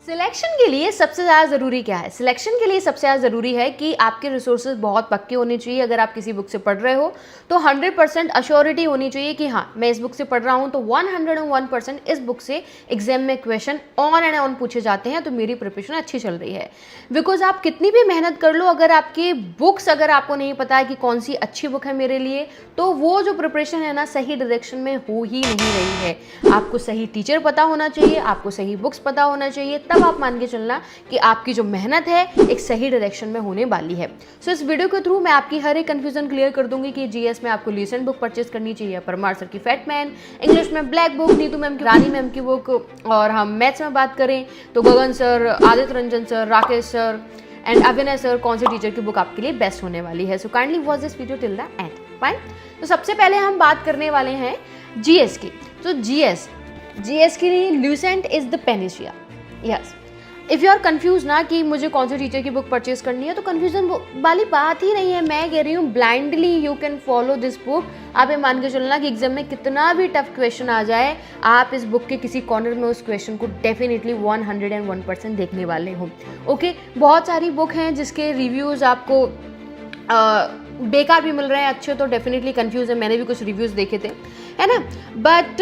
Selection के लिए सबसे ज़्यादा ज़रूरी क्या है? सिलेक्शन के लिए सबसे ज़्यादा ज़रूरी है कि आपके रिसोर्सेज बहुत पक्के होने चाहिए। अगर आप किसी बुक से पढ़ रहे हो तो 100% अश्योरिटी होनी चाहिए कि हाँ, मैं इस बुक से पढ़ रहा हूँ तो 101% इस बुक से एग्जाम में क्वेश्चन ऑन एंड ऑन पूछे जाते हैं, तो मेरी प्रिपरेशन अच्छी चल रही है। बिकॉज आप कितनी भी मेहनत कर लो, अगर आपकी बुक्स अगर आपको नहीं पता है कि कौन सी अच्छी बुक है मेरे लिए, तो वो जो प्रिपरेशन है ना, सही डायरेक्शन में हो ही नहीं रही है। आपको सही टीचर पता होना चाहिए, आपको सही बुक्स पता होना चाहिए, तब आप मान के चलना कि आपकी जो मेहनत है एक सही डायरेक्शन में होने वाली है। सो इस वीडियो के थ्रू मैं आपकी हर एक कंफ्यूजन क्लियर कर दूंगी कि जीएस में आपको लीसेंट बुक परचेज करनी चाहिए, परमार सर की फैटमैन, इंग्लिश में ब्लैक बुक, नीतू मैम की रानी मैम की बुक, और हम मैथ्स में बात करें तो Gagan sir, Aditya Ranjan sir, Rakesh sir and Abhinay sir, कौन से टीचर की बुक आपके लिए बेस्ट होने वाली है। So kindly watch this video till the end. Fine. तो सबसे पहले हम बात करने वाले हैं जीएस की। तो जीएस के लिए Lucent is the panacea. Yes, if you are confuse ना कि मुझे कौन से टीचर की बुक परचेज करनी है, तो कन्फ्यूजन वाली बात ही नहीं है। मैं कह रही हूँ blindly you can follow this book. आप ये मान के चलना कि एग्जाम में कितना भी टफ क्वेश्चन आ जाए, आप इस बुक के किसी कॉर्नर में उस क्वेश्चन को डेफिनेटली 101% देखने वाले हो। ओके, बहुत सारी बुक हैं जिसके रिव्यूज़ आपको बेकार भी मिल रहे हैं, अच्छे तो डेफिनेटली कंफ्यूज है। मैंने भी कुछ रिव्यूज़ देखे थे, है ना, बट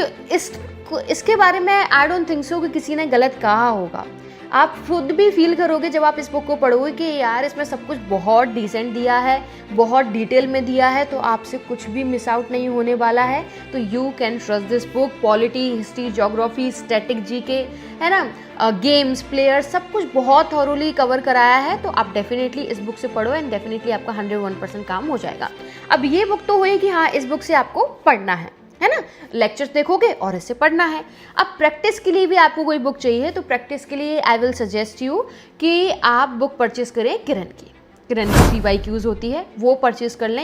इसके बारे में आई डोंट थिंक सो कि किसी ने गलत कहा होगा। आप खुद भी फील करोगे जब आप इस बुक को पढ़ोगे कि यार इसमें सब कुछ बहुत डिसेंट दिया है, बहुत डिटेल में दिया है, तो आपसे कुछ भी मिस आउट नहीं होने वाला है। तो you can trust this book. Polity, history, geography, static, GK, है ना, गेम्स, प्लेयर्स, सब कुछ बहुत थॉरोली कवर कराया है। तो आप डेफिनेटली इस बुक से पढ़ो एंड डेफिनेटली आपका 101% काम हो जाएगा। अब ये बुक तो हुई कि हाँ, इस बुक से आपको पढ़ना है ना, लेक्चर्स देखोगे और इससे पढ़ना है। अब प्रैक्टिस के लिए भी आपको कोई बुक चाहिए, तो प्रैक्टिस के लिए आई विल सजेस्ट यू कि आप बुक परचेज करें किरण की CYQs होती है, वो परचेज कर लें।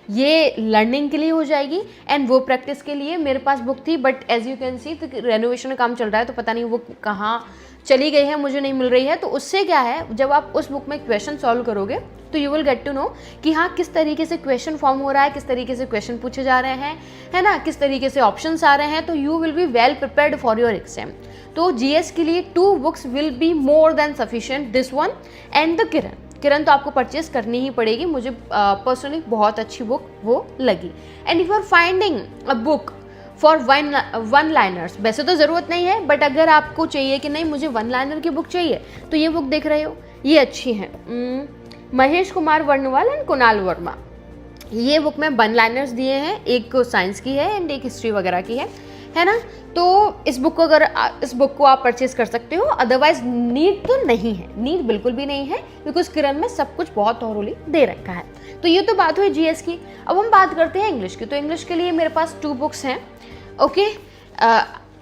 ये लर्निंग के लिए हो जाएगी एंड वो प्रैक्टिस के लिए। मेरे पास बुक थी but as you can see तो रेनोवेशन का काम चल रहा है, तो पता नहीं वो कहाँ चली गई है, मुझे नहीं मिल रही है। तो उससे क्या है, जब आप उस बुक में क्वेश्चन सॉल्व करोगे तो you will get to know कि हाँ, किस तरीके से क्वेश्चन फॉर्म हो रहा है, किस तरीके से क्वेश्चन पूछे जा रहे हैं, है ना, किस तरीके से ऑप्शंस आ रहे हैं। तो you will be well prepared for your exam. तो जीएस के लिए 2 books will be more than sufficient, this one and the Kiran तो आपको परचेज करनी ही पड़ेगी। मुझे पर्सनली बहुत अच्छी बुक वो लगी। And if you are finding a book for one liners, वैसे तो ज़रूरत नहीं है, बट अगर आपको चाहिए कि नहीं मुझे 1 लाइनर की बुक चाहिए, तो ये बुक देख रहे हो, ये अच्छी है, महेश कुमार वर्णवाल एंड कुणाल वर्मा। ये बुक में 1 लाइनर्स दिए हैं, एक साइंस की है एंड एक हिस्ट्री वगैरह की है ना। तो इस बुक को आप परचेज कर सकते हो। अदरवाइज नीड तो नहीं है, नीड बिल्कुल भी नहीं है, बिकॉज किरण में सब कुछ बहुत थॉरोली दे रखा है। तो ये तो बात हुई जीएस की। अब हम बात करते हैं इंग्लिश की। तो इंग्लिश के लिए मेरे पास 2 बुक्स हैं। ओके,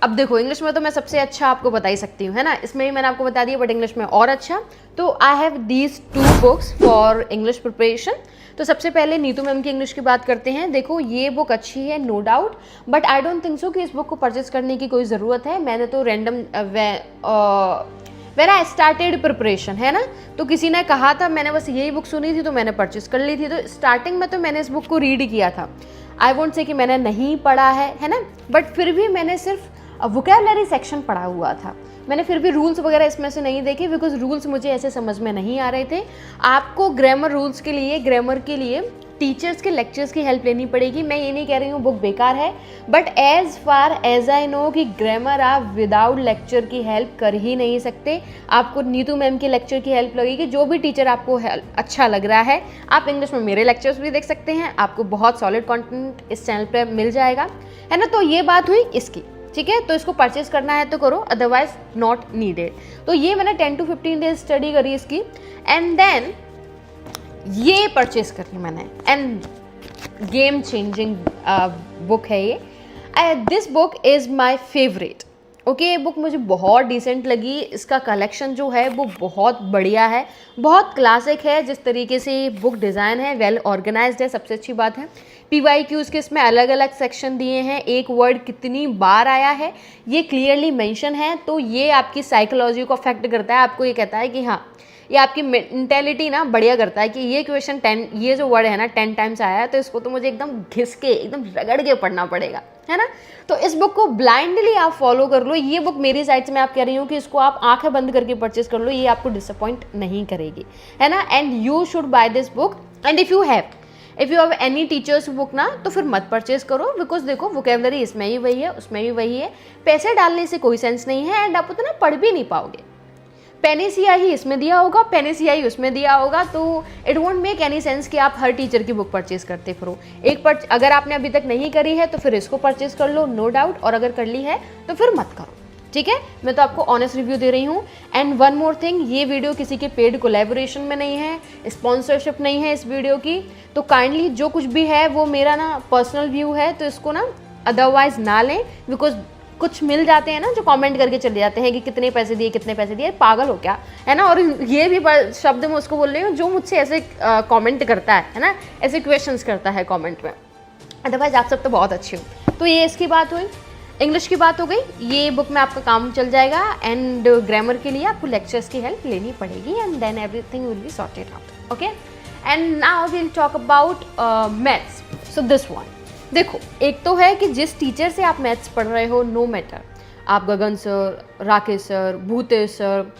अब देखो, इंग्लिश में तो मैं सबसे अच्छा आपको बता ही सकती हूँ, है ना, इसमें भी मैंने आपको बता दिया, बट इंग्लिश में और अच्छा। तो I have these 2 books for English preparation. तो सबसे पहले नीतू मैम की इंग्लिश की बात करते हैं। देखो, ये बुक अच्छी है no doubt, but I don't think so कि इस बुक को परचेज करने की कोई ज़रूरत है। मैंने तो random when I started preparation, है ना, तो किसी ने कहा था, मैंने बस यही बुक सुनी थी तो मैंने परचेज कर ली थी। तो स्टार्टिंग में तो मैंने इस बुक को रीड किया था। आई वोंट से कि मैंने नहीं पढ़ा है ना, बट फिर भी मैंने सिर्फ वोकैबुलरी सेक्शन पढ़ा हुआ था। मैंने फिर भी रूल्स वगैरह इसमें से नहीं देखे, बिकॉज रूल्स मुझे ऐसे समझ में नहीं आ रहे थे। आपको ग्रामर रूल्स के लिए, ग्रामर के लिए टीचर्स के लेक्चर्स की हेल्प लेनी पड़ेगी। मैं ये नहीं कह रही हूँ बुक बेकार है, but as far as I know कि ग्रामर आप विदाउट लेक्चर की हेल्प कर ही नहीं सकते। आपको नीतू मैम के लेक्चर की हेल्प लगेगी। जो भी टीचर आपको अच्छा लग रहा है, आप इंग्लिश में मेरे लेक्चर्स भी देख सकते हैं। आपको बहुत सॉलिड कंटेंट इस चैनल पर मिल जाएगा, है ना। तो ये बात हुई इसकी, ठीक है। तो इसको परचेज करना है तो करो, अदरवाइज नॉट नीडेड। तो ये मैंने 10 to 15 डेज स्टडी करी इसकी, एंड देन ये परचेज करी मैंने, एंड गेम चेंजिंग बुक है ये। This book is my favourite. Okay, ये बुक मुझे बहुत डिसेंट लगी। इसका कलेक्शन जो है वो बहुत बढ़िया है, बहुत क्लासिक है। जिस तरीके से ये बुक डिज़ाइन है, वेल ऑर्गेनाइज्ड है, सबसे अच्छी बात है। PYQs के इसमें अलग अलग सेक्शन दिए हैं, एक वर्ड कितनी बार आया है ये क्लियरली मेंशन है। तो ये आपकी साइकोलॉजी को अफेक्ट करता है, आपको ये कहता है कि हाँ, ये आपकी मेंटेलिटी ना बढ़िया करता है कि ये क्वेश्चन 10, ये जो वर्ड है ना 10 टाइम्स आया है, तो इसको तो मुझे एकदम घिस के एकदम रगड़ के पढ़ना पड़ेगा, है ना। तो इस बुक को ब्लाइंडली आप फॉलो कर लो। ये बुक मेरी साइड से मैं आप कह रही हूँ कि इसको आप आंखें बंद करके परचेज कर लो, ये आपको डिसअपॉइंट नहीं करेगी, है ना। And you should buy this book. And if you have any teachers book ना, तो फिर मत परचेज करो, बिकॉज देखो वोकेबलरी इसमें ही वही है, उसमें भी वही है, पैसे डालने से कोई सेंस नहीं है, एंड आप उतना पढ़ भी नहीं पाओगे। पेनी सियाही इसमें दिया होगा, पेनी सियाही उसमें दिया होगा, तो it won't make any sense कि आप हर टीचर की बुक परचेज करते फिरो। अगर आपने अभी तक नहीं करी है तो फिर इसको परचेज कर लो, नो डाउट, और अगर कर ली है तो फिर मत करो, ठीक है। मैं तो आपको ऑनेस्ट रिव्यू दे रही हूँ। एंड वन मोर थिंग, ये वीडियो किसी के पेड कोलैबोरेशन में नहीं है, स्पॉन्सरशिप नहीं है इस वीडियो की, तो काइंडली जो कुछ भी है वो मेरा ना पर्सनल व्यू है, तो इसको ना अदरवाइज ना लें, बिकॉज कुछ मिल जाते हैं ना जो कमेंट करके चले जाते हैं कि कितने पैसे दिए कितने पैसे दिए, पागल हो क्या, है ना। और ये भी शब्द मैं उसको बोल रही हूँ जो मुझसे ऐसे कमेंट करता है ना, ऐसे क्वेश्चंस करता है कमेंट में, अदरवाइज आप सब तो बहुत अच्छे हो। तो ये इसकी बात हुई, इंग्लिश की बात हो गई, ये बुक में आपका काम चल जाएगा। एंड ग्रामर के लिए आपको लेक्चर्स की हेल्प लेनी पड़ेगी, and then everything will be sorted out, okay. And now we will talk about maths. So this one, देखो एक तो है कि जिस टीचर से आप मैथ्स पढ़ रहे हो, नो मैटर आप Gagan sir, Rakesh sir, Bhutesh sir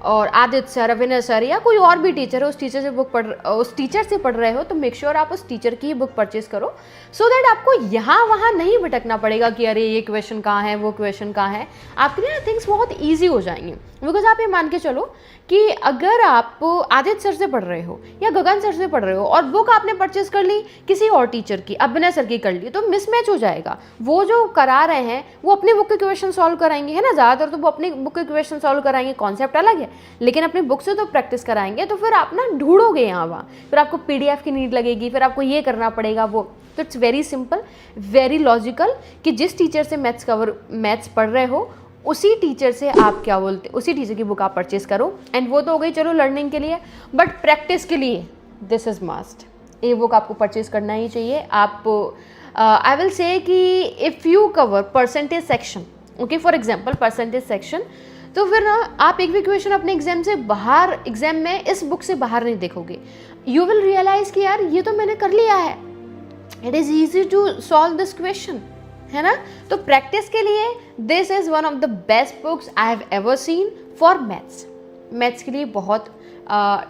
और आदित्य सर, अविनय सर या कोई और भी टीचर है, उस टीचर से पढ़ रहे हो, तो मेक श्योर आप उस टीचर की बुक परचेज करो, सो दैट आपको यहाँ वहाँ नहीं भटकना पड़ेगा कि अरे ये क्वेश्चन कहाँ है, वो क्वेश्चन कहाँ है। आपके लिए थिंग्स बहुत ईजी हो जाएंगे, बिकॉज आप ये मान के चलो कि अगर आप आदित्य सर से पढ़ रहे हो या गगन सर से पढ़ रहे हो और बुक आपने परचेज कर ली किसी और टीचर की, अभिनय सर की कर ली, तो मिसमैच हो जाएगा। वो जो करा रहे हैं वो अपनी बुक के क्वेश्चन सॉल्व कराएंगे, है ना, ज़्यादातर तो वो अपनी बुक के क्वेश्चन सॉल्व कराएंगे, कॉन्सेप्ट अलग है, लेकिन अपनी बुक से तो प्रैक्टिस कराएंगे। तो फिर आप ना ढूंढोगे यहाँ वहाँ, फिर आपको PDF की नीड लगेगी, फिर आपको ये करना पड़ेगा वो। तो it's very simple, very logical कि जिस टीचर से मैथ्स पढ़ रहे हो उसी टीचर से आप क्या बोलते, उसी टीचर की बुक आप परचेज करो। एंड वो तो हो गई चलो लर्निंग के लिए, बट प्रैक्टिस के लिए दिस इज़ मस्ट, ये बुक आपको परचेज करना ही चाहिए। आप आई विल से कि if you cover percentage section, okay, for example percentage section, तो फिर ना आप एक भी क्वेश्चन अपने एग्जाम में इस बुक से बाहर नहीं देखोगे। यू विल रियलाइज कि यार ये तो मैंने कर लिया है, it is easy to solve this question, है ना। तो प्रैक्टिस के लिए this is one of the best books I have ever seen for maths के लिए बहुत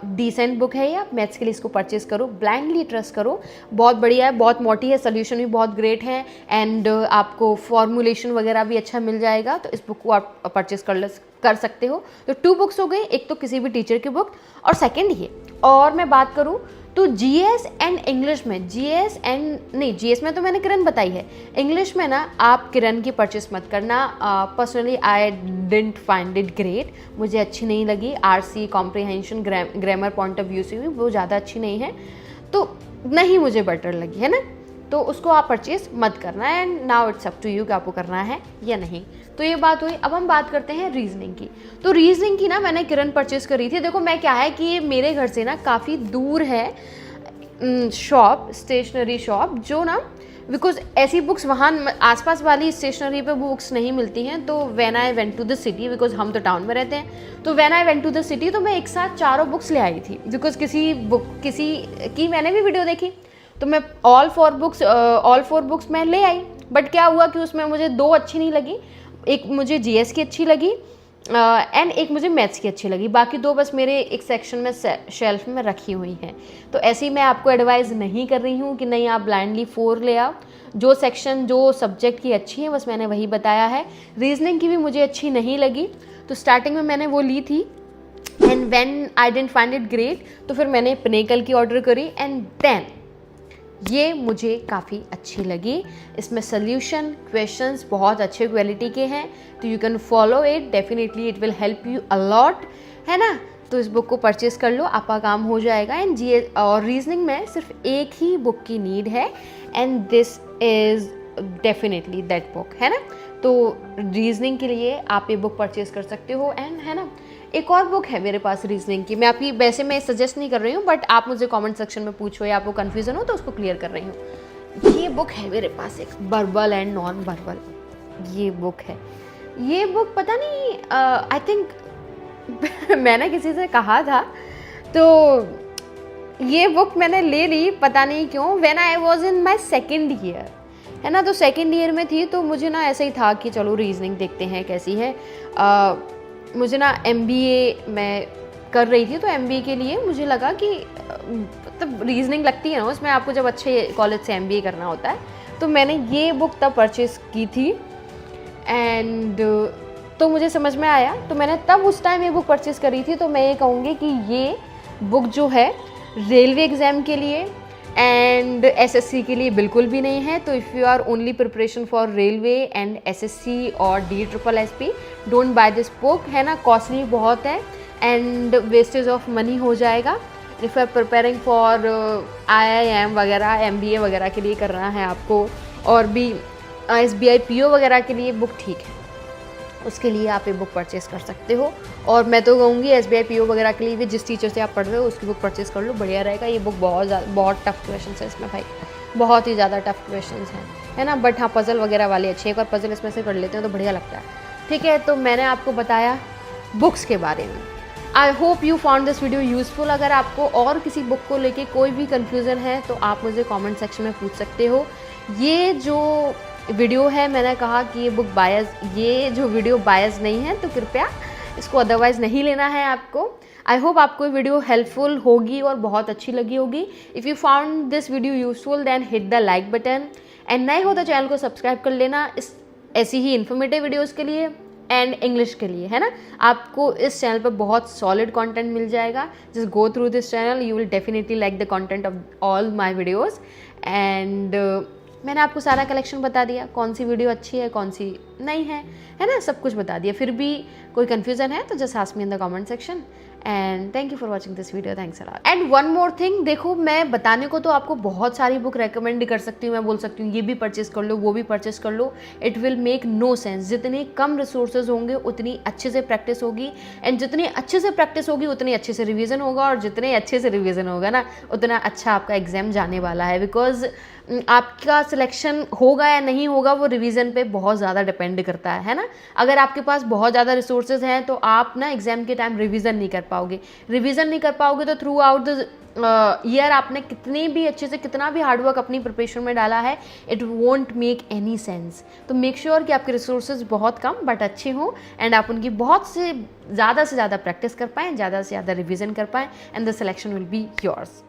डिसेंट बुक है ये, आप मैथ्स के लिए इसको परचेज करो, ब्लाइंडली ट्रस्ट करो, बहुत बढ़िया है, बहुत मोटी है, सोल्यूशन भी बहुत ग्रेट है, एंड आपको फॉर्मुलेशन वगैरह भी अच्छा मिल जाएगा, तो इस बुक को आप परचेज कर सकते हो। तो 2 बुक्स हो गई, एक तो किसी भी टीचर की बुक और सेकेंड ये। और मैं बात करूँ तो GS एंड इंग्लिश में, GS में तो मैंने किरण बताई है, इंग्लिश में ना आप किरण की परचेस मत करना। Personally I didn't find it great, मुझे अच्छी नहीं लगी, RC comprehension grammar point of view से भी वो ज़्यादा अच्छी नहीं है, तो नहीं मुझे बेटर लगी, है ना, तो उसको आप परचेज मत करना। And now it's up to you कि आपको करना है या नहीं। तो ये बात हुई। अब हम बात करते हैं रीजनिंग की। तो रीजनिंग की ना मैंने किरण परचेज करी थी। देखो मैं क्या है कि ये मेरे घर से ना काफ़ी दूर है शॉप, स्टेशनरी शॉप, जो ना बिकॉज ऐसी बुक्स वहाँ आसपास वाली स्टेशनरी पे बुक्स नहीं मिलती हैं। तो when I went to the city, because हम तो टाउन में रहते हैं, तो when I went to the city तो मैं एक साथ 4 बुक्स ले आई थी, बिकॉज किसी की मैंने भी वीडियो देखी, तो मैं ऑल 4 बुक्स मैं ले आई। बट क्या हुआ कि उसमें मुझे 2 अच्छी नहीं लगी, एक मुझे GS की अच्छी लगी एंड एक मुझे मैथ्स की अच्छी लगी, बाकी 2 बस मेरे एक सेक्शन में शेल्फ में रखी हुई हैं। तो ऐसे ही मैं आपको एडवाइस नहीं कर रही हूँ कि नहीं आप ब्लाइंडली 4 ले आओ, जो सेक्शन जो सब्जेक्ट की अच्छी है बस मैंने वही बताया है। रीजनिंग की भी मुझे अच्छी नहीं लगी, तो स्टार्टिंग में मैंने वो ली थी and when I didn't find it great, तो फिर मैंने पिनेकल की ऑर्डर करी एंड देन ये मुझे काफ़ी अच्छी लगी। इसमें सोल्यूशन क्वेश्चंस बहुत अच्छे क्वालिटी के हैं, तो you can follow it, definitely it will help you a lot, है ना। तो इस बुक को परचेज़ कर लो, आपका काम हो जाएगा। एंड GS और रीजनिंग में सिर्फ एक ही बुक की नीड है and this is definitely that book, है ना। तो रीजनिंग के लिए आप ये बुक परचेज़ कर सकते हो। एंड है ना, एक और बुक है मेरे पास रीजनिंग की, मैं आपकी वैसे मैं सजेस्ट नहीं कर रही हूँ, बट आप मुझे कमेंट सेक्शन में पूछो या आपको कन्फ्यूज़न हो तो उसको क्लियर कर रही हूँ। ये बुक है मेरे पास, एक वर्बल एंड नॉन वर्बल ये बुक है। ये बुक पता नहीं आई थिंक मैंने किसी से कहा था, तो ये बुक मैंने ले ली, पता नहीं क्यों, when I was in my second year, है ना। तो सेकंड ईयर में थी, तो मुझे ना ऐसे ही था कि चलो रीजनिंग देखते हैं कैसी है। मुझे ना MBA मैं कर रही थी, तो MBA के लिए मुझे लगा कि मतलब रीजनिंग लगती है ना उसमें, आपको जब अच्छे कॉलेज से MBA करना होता है। तो मैंने ये बुक तब परचेज़ की थी एंड तो मुझे समझ में आया, तो मैंने तब उस टाइम ये बुक परचेज़ करी थी। तो मैं ये कहूँगी कि ये बुक जो है रेलवे एग्ज़ाम के लिए एंड SSC के लिए बिल्कुल भी नहीं है। तो if you are only preparation for railway and SSC और DSSSB, don't buy this book, है ना। कॉस्टली बहुत है एंड वेस्टेज ऑफ मनी हो जाएगा। If you are preparing for IIM वगैरह, MBA वगैरह के लिए करना है आपको, और भी SBI PO वगैरह के लिए बुक ठीक है, उसके लिए आप ये बुक परचेज़ कर सकते हो। और मैं तो कहूँगी SBI PO वगैरह के लिए भी जिस टीचर से आप पढ़ रहे हो उसकी बुक परचेज़ कर लो, बढ़िया रहेगा। ये बुक बहुत टफ क्वेश्चन है इसमें भाई, बहुत ही ज़्यादा टफ क्वेश्चन हैं, है ना। बट हाँ, पज़ल वगैरह वाली अच्छी है, एक बार पज़ल इसमें से कर लेते हैं तो बढ़िया लगता है। ठीक है, तो मैंने आपको बताया बुक्स के बारे में। I hope you found this video useful. अगर आपको और किसी बुक को लेके कोई भी कन्फ्यूज़न है तो आप मुझे कमेंट सेक्शन में पूछ सकते हो। ये जो वीडियो है, मैंने कहा कि ये जो वीडियो बायस नहीं है, तो कृपया इसको अदरवाइज़ नहीं लेना है आपको। आई होप आपको ये वीडियो हेल्पफुल होगी और बहुत अच्छी लगी होगी। If you found this video useful then hit the like button and नए हो तो चैनल को सब्सक्राइब कर लेना इस ऐसी ही इन्फॉर्मेटिव वीडियोज़ के लिए एंड इंग्लिश के लिए, है ना। आपको इस चैनल पर बहुत सॉलिड कंटेंट मिल जाएगा। Just go through this channel, you will definitely like the content of all my videos. And मैंने आपको सारा कलेक्शन बता दिया, कौन सी वीडियो अच्छी है कौन सी नहीं है ना, सब कुछ बता दिया। फिर भी कोई कन्फ्यूज़न है तो just ask me in the comment section. And thank you for watching this video, thanks a lot. And one more thing, देखो मैं बताने को तो आपको बहुत सारी बुक रेकमेंड कर सकती हूँ, मैं बोल सकती हूँ ये भी परचेज कर लो वो भी परचेज कर लो, it will make no sense. जितने कम रिसोर्सेज होंगे उतनी अच्छे से प्रैक्टिस होगी, एंड जितनी अच्छे से प्रैक्टिस होगी उतनी अच्छे से रिवीजन होगा, और जितने अच्छे से रिवीजन होगा ना उतना अच्छा आपका एग्जाम जाने वाला है। बिकॉज आपका सिलेक्शन होगा या नहीं होगा वो रिवीजन पे बहुत ज़्यादा डिपेंड करता है ना। अगर आपके पास बहुत ज़्यादा रिसोर्सेज हैं तो आप ना एग्जाम के टाइम रिवीजन नहीं कर पाओगे। रिवीजन नहीं कर पाओगे तो थ्रू आउट द ईयर आपने कितनी भी अच्छे से कितना भी हार्डवर्क अपनी प्रिपरेशन में डाला है, it won't make any sense. तो मेक श्योर कि आपके रिसोर्सेज बहुत कम बट अच्छे हों एंड आप उनकी बहुत से ज़्यादा प्रैक्टिस कर पाएँ, ज़्यादा से ज़्यादा रिवीजन कर पाएँ, and the selection will be yours.